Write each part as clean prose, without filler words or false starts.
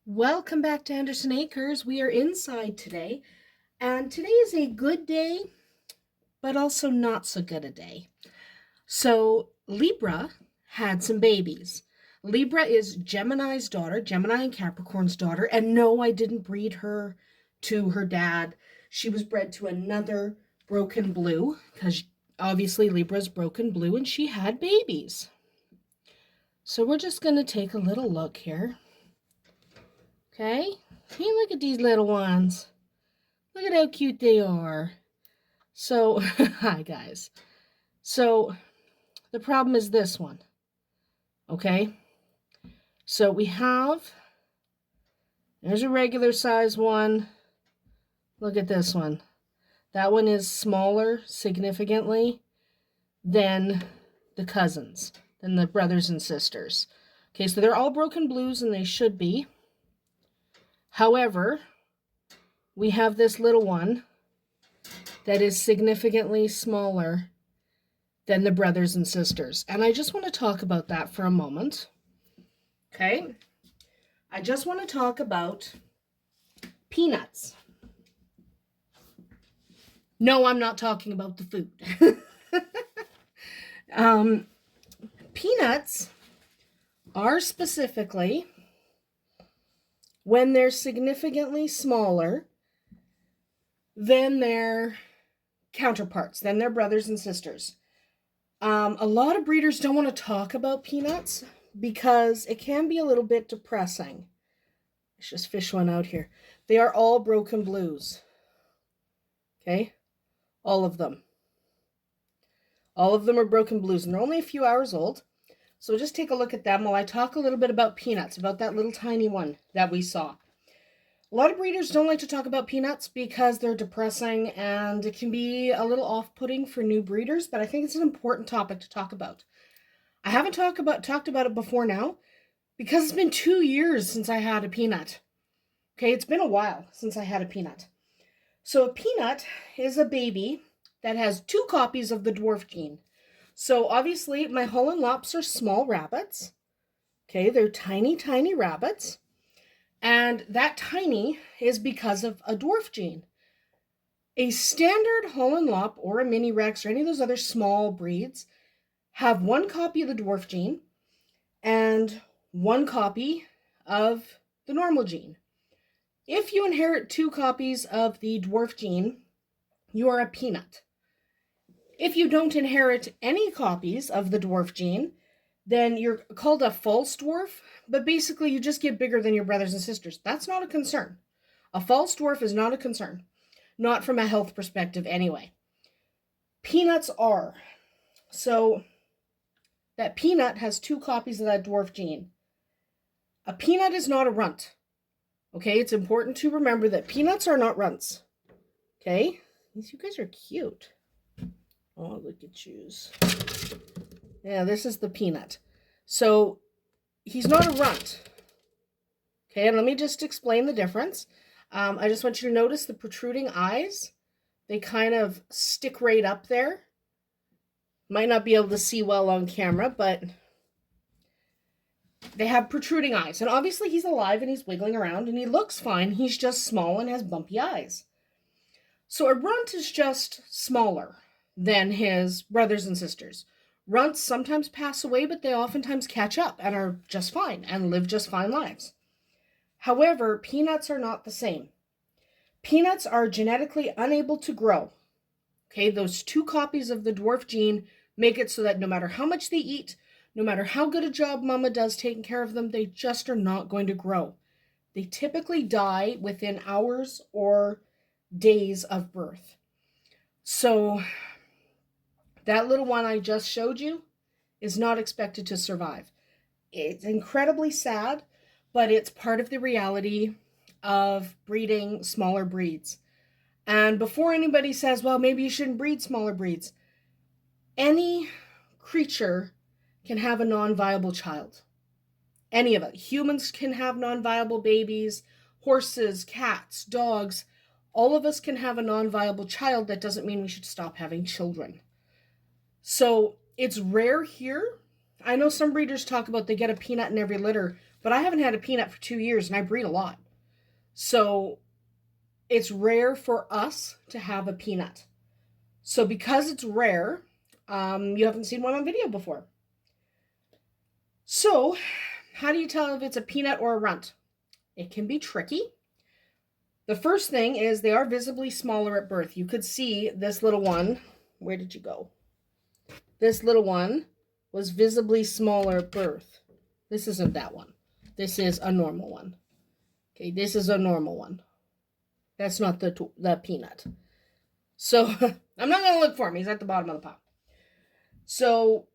Welcome back to Andersen Acres. We are inside today, and today is a good day, but also not so good a day. So, Libra had some babies. Libra is Gemini's daughter, Gemini and Capricorn's daughter, and no, I didn't breed her to her dad. She was bred to another broken blue, because obviously Libra's broken blue, and she had babies. So, we're just going to take a little look here. Okay, hey, look at these little ones. Look at how cute they are. So, hi guys. So, the problem is this one. Okay, so there's a regular size one. Look at this one. That one is smaller significantly than the cousins, than the brothers and sisters. Okay, so they're all broken blues and they should be. However, we have this little one that is significantly smaller than the brothers and sisters. And I just want to talk about that for a moment. Okay? I just want to talk about peanuts. No, I'm not talking about the food. Peanuts are specifically when they're significantly smaller than their counterparts, than their brothers and sisters. A lot of breeders don't want to talk about peanuts because it can be a little bit depressing. Let's just fish one out here. They are all broken blues. Okay? All of them. All of them are broken blues, and they're only a few hours old. So just take a look at them while I talk a little bit about peanuts, about that little tiny one that we saw. A lot of breeders don't like to talk about peanuts because they're depressing and it can be a little off-putting for new breeders, but I think it's an important topic to talk about. I haven't talked about it before now because it's been 2 years since I had a peanut. Okay, it's been a while since I had a peanut. So a peanut is a baby that has 2 copies of the dwarf gene. So obviously my Holland Lops are small rabbits. Okay, they're tiny, tiny rabbits. And that tiny is because of a dwarf gene. A standard Holland Lop or a Mini Rex or any of those other small breeds have 1 copy of the dwarf gene and 1 copy of the normal gene. If you inherit 2 copies of the dwarf gene, you are a peanut. If you don't inherit any copies of the dwarf gene, then you're called a false dwarf, but basically you just get bigger than your brothers and sisters. That's not a concern. A false dwarf is not a concern. Not from a health perspective anyway. Peanuts are. So that peanut has 2 copies of that dwarf gene. A peanut is not a runt. Okay, it's important to remember that peanuts are not runts. Okay, you guys are cute. Oh, look at yous. Yeah, this is the peanut. So he's not a runt. Okay, and let me just explain the difference. I just want you to notice the protruding eyes. They kind of stick right up there. Might not be able to see well on camera, but they have protruding eyes. And obviously he's alive and he's wiggling around and he looks fine. He's just small and has bumpy eyes. So a runt is just smaller than his brothers and sisters. Runts sometimes pass away, but they oftentimes catch up and are just fine and live just fine lives. However, peanuts are not the same. Peanuts are genetically unable to grow. Okay, those 2 copies of the dwarf gene make it so that no matter how much they eat, no matter how good a job mama does taking care of them, they just are not going to grow. They typically die within hours or days of birth. So that little one I just showed you is not expected to survive. It's incredibly sad, but it's part of the reality of breeding smaller breeds. And before anybody says, well, maybe you shouldn't breed smaller breeds, any creature can have a non-viable child. Any of it. Humans can have non-viable babies, horses, cats, dogs. All of us can have a non-viable child. That doesn't mean we should stop having children. So it's rare here. I know some breeders talk about they get a peanut in every litter, But I haven't had a peanut for 2 years, and I breed a lot. So it's rare for us to have a peanut. So because it's rare, you haven't seen one on video before. So how do you tell if it's a peanut or a runt? It can be tricky. The first thing is they are visibly smaller at birth. You could see this little one. Where did you go? This little one was visibly smaller at birth. This isn't that one. This is a normal one. Okay, this is a normal one. That's not the peanut. So I'm not going to look for him. He's at the bottom of the pile. So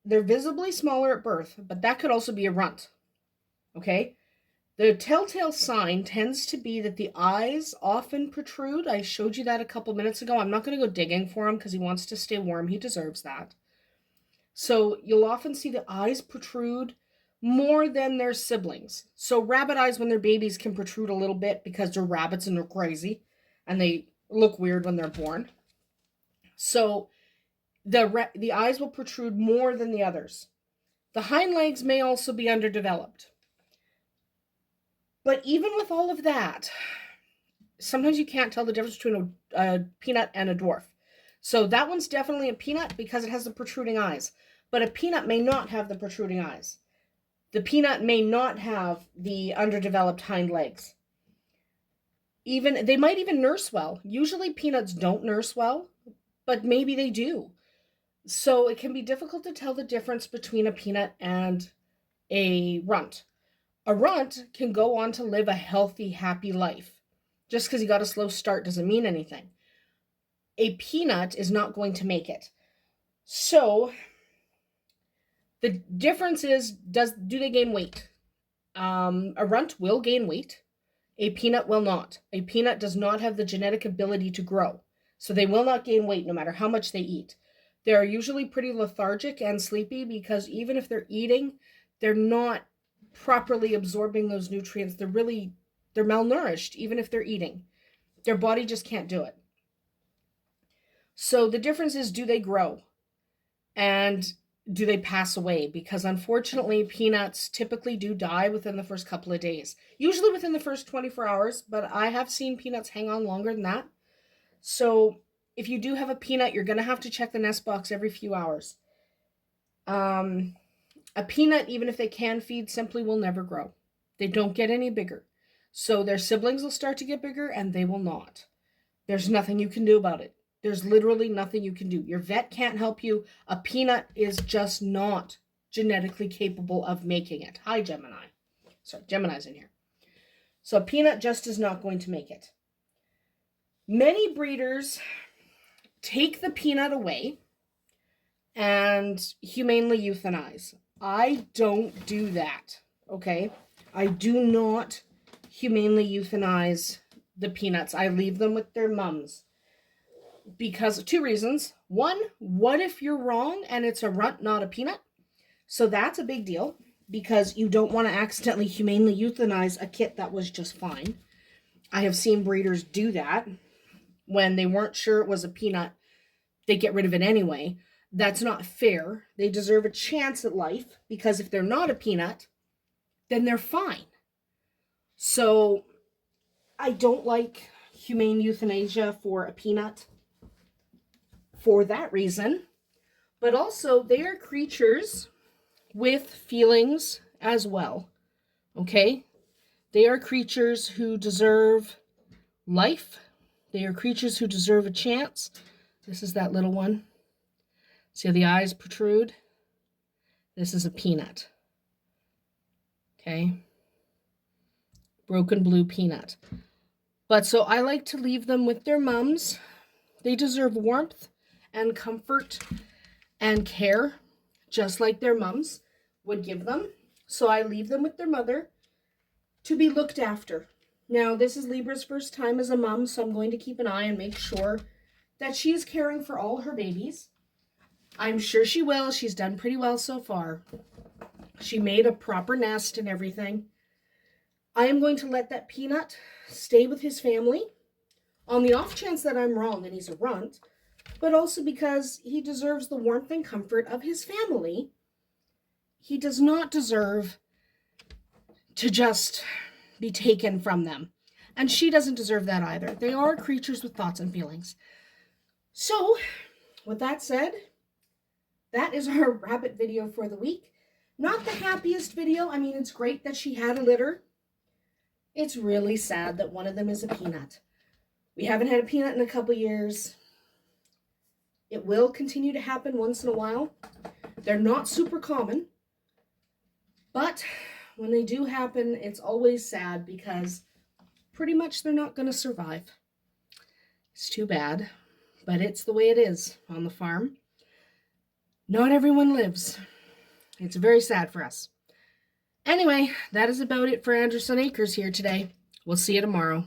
they're visibly smaller at birth, but that could also be a runt. Okay? The telltale sign tends to be that the eyes often protrude. I showed you that a couple minutes ago. I'm not going to go digging for him because he wants to stay warm. He deserves that. So you'll often see the eyes protrude more than their siblings. So rabbit eyes when they're babies can protrude a little bit because they're rabbits and they're crazy and they look weird when they're born. So the eyes will protrude more than the others. The hind legs may also be underdeveloped. But even with all of that, sometimes you can't tell the difference between a peanut and a dwarf. So that one's definitely a peanut because it has the protruding eyes. But a peanut may not have the protruding eyes. The peanut may not have the underdeveloped hind legs. They might even nurse well. Usually peanuts don't nurse well, but maybe they do. So it can be difficult to tell the difference between a peanut and a runt. A runt can go on to live a healthy, happy life. Just because he got a slow start doesn't mean anything. A peanut is not going to make it. So the difference is, do they gain weight? A runt will gain weight. A peanut will not. A peanut does not have the genetic ability to grow. So they will not gain weight no matter how much they eat. They're usually pretty lethargic and sleepy because even if they're eating, they're not properly absorbing those nutrients. They're malnourished even if they're eating. Their body just can't do it. So the difference is, do they grow? And do they pass away? Because unfortunately, peanuts typically do die within the first couple of days. Usually within the first 24 hours, but I have seen peanuts hang on longer than that. So if you do have a peanut, you're going to have to check the nest box every few hours. A peanut, even if they can feed, simply will never grow. They don't get any bigger. So their siblings will start to get bigger and they will not. There's nothing you can do about it. There's literally nothing you can do. Your vet can't help you. A peanut is just not genetically capable of making it. Hi, Gemini. Sorry, Gemini's in here. So a peanut just is not going to make it. Many breeders take the peanut away and humanely euthanize. I don't do that, okay? I do not humanely euthanize the peanuts. I leave them with their mums. Because of two reasons. One, what if you're wrong and it's a runt, not a peanut? So that's a big deal because you don't want to accidentally humanely euthanize a kit that was just fine. I have seen breeders do that when they weren't sure it was a peanut. They get rid of it anyway. That's not fair. They deserve a chance at life because if they're not a peanut, then they're fine. So I don't like humane euthanasia for a peanut for that reason, but also they are creatures with feelings as well, okay? They are creatures who deserve life. They are creatures who deserve a chance. This is that little one. See how the eyes protrude? This is a peanut, okay? Broken blue peanut. But so I like to leave them with their mums. They deserve warmth and comfort and care, just like their mums would give them. So I leave them with their mother to be looked after. Now, this is Libra's first time as a mom, so I'm going to keep an eye and make sure that she is caring for all her babies. I'm sure she will. She's done pretty well so far. She made a proper nest and everything. I am going to let that peanut stay with his family on the off chance that I'm wrong and he's a runt, but also because he deserves the warmth and comfort of his family. He does not deserve to just be taken from them. And she doesn't deserve that either. They are creatures with thoughts and feelings. So, with that said, that is our rabbit video for the week. Not the happiest video. I mean, it's great that she had a litter. It's really sad that one of them is a peanut. We haven't had a peanut in a couple years. It will continue to happen once in a while. They're not super common. But when they do happen, it's always sad because pretty much they're not going to survive. It's too bad, but it's the way it is on the farm. Not everyone lives. It's very sad for us. Anyway, that is about it for Andersen Acres here today. We'll see you tomorrow.